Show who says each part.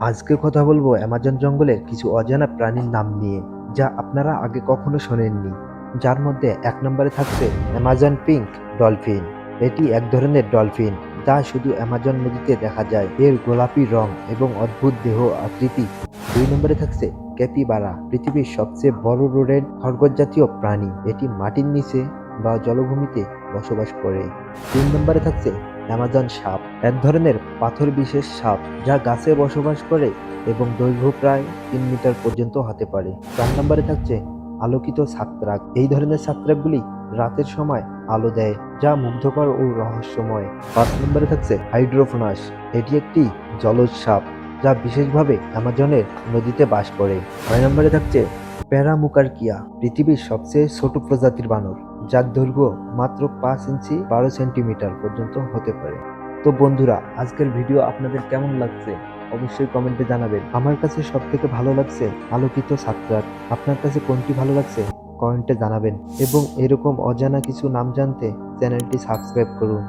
Speaker 1: আজকে কথা বলবো অ্যামাজন জঙ্গলের কিছু অজানা প্রাণীর নাম নিয়ে, যা আপনারা আগে কখনো শোনেননি। যার মধ্যে এক নম্বরে থাকছে অ্যামাজন পিঙ্ক ডলফিন। এটি এক ধরনের ডলফিন যা শুধু অ্যামাজন নদীতে দেখা যায়। এর গোলাপি রং এবং অদ্ভুত দেহ আকৃতি। দুই নম্বরে থাকছে ক্যাপিবারা, পৃথিবীর সবচেয়ে বড় রোডেন্ট খরগোশ জাতীয় প্রাণী। এটি মাটির নিচে বা জলভূমিতে বসবাস করে। তিন নম্বরে থাকছে অ্যামাজন সাপ, এক ধরনের পাথর বিশেষ সাপ যা গাছে বসবাস করে এবং দৈর্ঘ্য প্রায় 3 মিটার পর্যন্ত হতে পারে। 4 নম্বরে থাকছে আলোকিত ছত্রাক। এই ধরনের ছত্রাকগুলি রাতের সময় আলো দেয়, যা মুগ্ধকর ও রহস্যময়। 5 নম্বরে থাকছে হাইড্রোফোনাস। এটি একটি জলজ সাপ যা বিশেষভাবে অ্যামাজনের নদীতে বাস করে। 6 নম্বরে থাকছে প্যারামুকারকিয়া, পৃথিবীর সবচেয়ে ছোট প্রজাতির বানর, যার দৈর্ঘ্য মাত্র 5 ইঞ্চি 12 সেন্টিমিটার পর্যন্ত হতে পারে। তো বন্ধুরা, আজকের ভিডিও আপনাদের কেমন লাগছে অবশ্যই কমেন্টে জানাবেন। আমার কাছে সব থেকে ভালো লাগছে আলোকিত ছত্রাক। আপনার কাছে কোনটি ভালো লাগছে কমেন্টে জানাবেন, এবং এরকম অজানা কিছু নাম জানতে চ্যানেলটি সাবস্ক্রাইব করুন।